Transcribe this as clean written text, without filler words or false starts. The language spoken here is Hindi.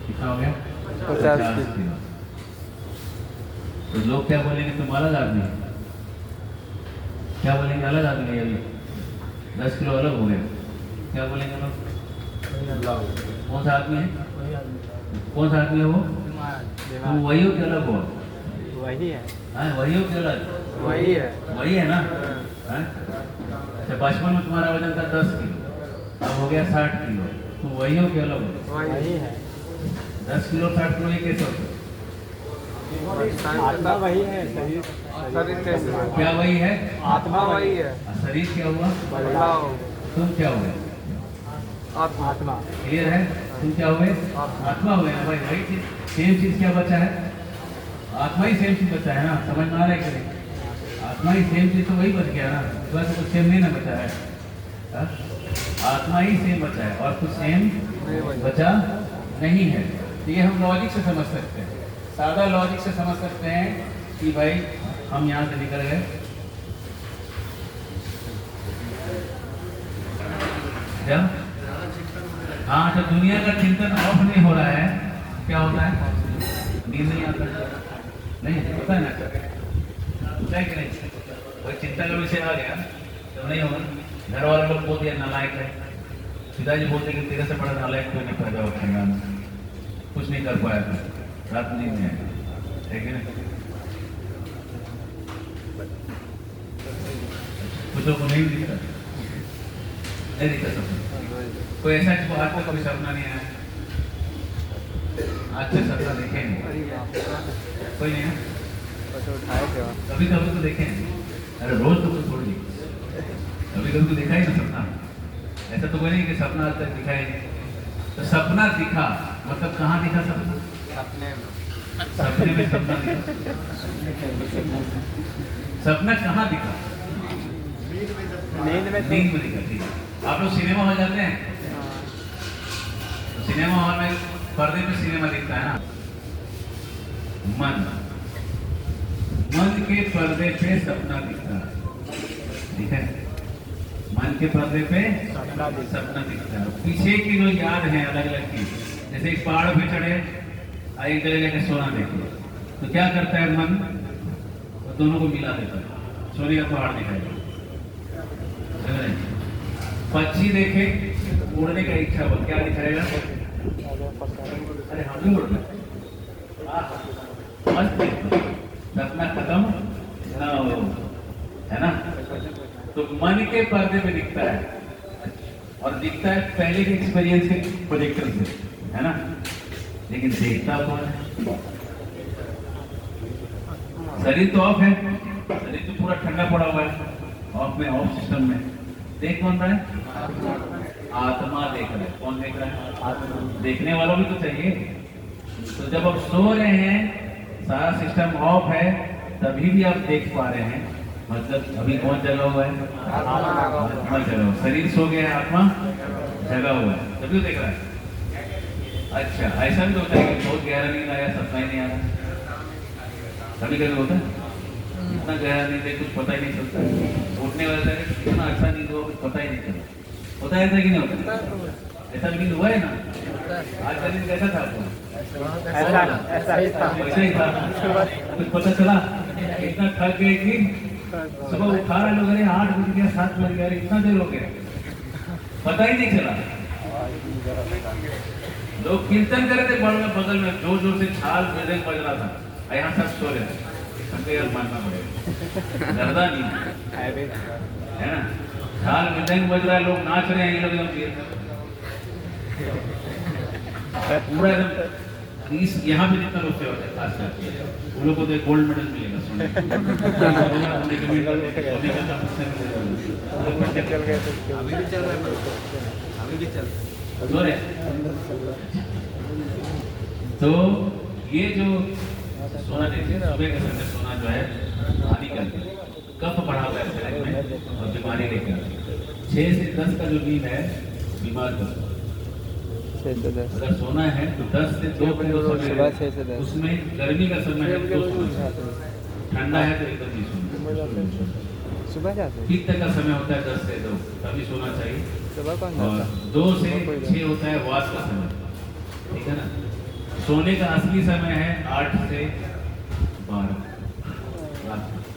कितना हो गया? 50 किलो। तो लोग क्या बोलेंगे, तुम अलग आदमी है। क्या बोलेंगे, अलग आदमी है, अभी 10 किलो अलग हो गया। क्या बोलेंगे लोग? कौन सा आदमी है? कौन सा आदमी है वो? तुम वही हो कि अलग हो? वही है। हाँ, वही हो कि अलग? वही है। वही है ना? हाँ? अच्छा, बचपन में तुम्हारा वजन था 10 किलो, अब हो गया 60 किलो। तुम वही हो कि अलग हो? वही है। 10 किलो 60 किलो ये कैसे होता है? आत्मा वही है, शरीर कैसे? क्या वही है? आत्मा वही है। शरीर क्या हुआ? बदलाव। तुम क्या हुए? आत्मा। क्लियर है? तुम क्या हुए? आत्मा हुए ना भाई। वही चीज, सेम चीज क्या बचा है? आत्मा ही सेम चीज बचा है ना। समझ में आ रहा है कि नहीं? आत्मा ही सेम चीज तो वही बच गया ना। बस कुछ सेम नहीं ना बचा है। हाँ? आत्मा ही सेम बचा है और कुछ सेम बचा नहीं है। तो ये हम लॉजिक से समझ सकते हैं, सादा लॉजिक से समझ सकते हैं कि भाई हम यहाँ से निकल गए। क्या? हाँ, तो दुनिया का चिंतन ऑफ नहीं हो रहा है, क्या होता है? नींद नहीं आता। नहीं होता है ना? होता है कि नहीं? कोई चिंता का विषय आ गया तो नहीं होगा। घर वाले लोग बोल दिया नालायक है, पिताजी बोलते कि तेरे से बड़ा नालायक कोई नहीं पैदा हुआ खानदान में, कुछ नहीं कर पाया था, रात नींद में है कि नहीं? कुछ लोगों को नहीं दिखता, नहीं दिखता सपना। कोई ऐसा जिसको आज तक कभी सपना नहीं आया, आज तक सपना देखे नहीं? कोई नहीं है? कभी कभी तो देखे नहीं। अरे रोज तो कुछ थोड़ी, कभी कभी तो देखा ही ना सपना। ऐसा तो कोई नहीं कि सपना आज तक दिखा ही नहीं। तो सपना दिखा मतलब कहाँ दिखा सपना? सपने में सपना दिखा। सपना कहाँ दिखा? नींद में। नींद में दिखा। ठीक है, आप लोग सिनेमा हॉल जाते हैं? तो सिनेमा हॉल में पर्दे पे सिनेमा दिखता है ना। मन के पर्दे पे सपना दिखता है, ठीक है? मन के पर्दे पे सपना दिखता है। पीछे की जो याद है अलग अलग की, जैसे एक पहाड़ पे चढ़े, एक जगह जाके सोना देखे, तो क्या करता है मन? तो दोनों को मिला देता है, सोने का पहाड़ दिखाएगा। पक्षी देखे, उड़ने का इच्छा हो, क्या दिखाएगा? अरे हम भी उड़ना मस्त, सपना खत्म ना हो, है ना? तो मन के पर्दे पे दिखता है और दिखता है पहले के एक्सपीरियंस के प्रोजेक्टर से, है ना? लेकिन देखता कौन है? शरीर तो ऑफ है, शरीर तो पूरा ठंडा पड़ा हुआ है, ऑफ में, ऑफ सिस्टम में। देख कौन रहा है? आत्मा देख रहा है। कौन देख रहा है? आत्मा। देखने वाला भी तो चाहिए। तो जब आप सो रहे हैं, सारा सिस्टम ऑफ है, तभी भी आप देख पा रहे हैं, मतलब अभी कौन जगा हुआ है? आत्मा जगा हुआ। शरीर सो गया है, आत्मा जगा हुआ है, तभी तो देख रहा है। अच्छा, ऐसा भी होता है कि बहुत गहरा नींद आया, सपना ही नहीं आ रहा? कभी कभी होता है इतना गहरा नींद है, कुछ पता ही नहीं चलता। उठने वाला है कितना अच्छा नींद हो, कुछ पता ही नहीं चलता। होता है ऐसा कि नहीं होता? ऐसा नींद हुआ है ना? आज का नींद कैसा था आपको? ऐसा ही था। वैसे ही था। कुछ पता चला? इतना थक गए कि सुबह उठा रहे लोग, अरे 8 बज गया, 7 बज गया, इतना देर हो गया, पता ही नहीं चला। लोग कीर्तन करे थे बगल में, जोर जोर से छाल मृदंग बज रहा था, यहाँ सब सो रहे थे। हमको यार मानना पड़ेगा, डरदा नहीं है ना? छाल मृदंग बज रहा है, लोग नाच रहे हैं, ये लोग पूरा एकदम इस यहाँ पे जितना लोग सेवा करते हैं, खास करके उन लोग को तो एक गोल्ड मेडल मिलेगा सोने अभी भी चल रहा है। तो ये जो सोना देखिए, सुबह का समय सोना जो है हानिकारक है, कफ बढ़ा हुआ है शरीर में और बीमारी लेकर 6 से 10 का जो नींद है बीमार करता है। अगर सोना है तो 10 से 2 समय, उसमें गर्मी का समय है तो सोना, ठंडा है तो एकदम नहीं सोना। सुबह जाते पित्त का समय होता है 10 से 2, तभी सोना चाहिए। सुबह कौन और 2 से 6 होता है वात का समय, ठीक है ना? सोने का असली समय है 8 से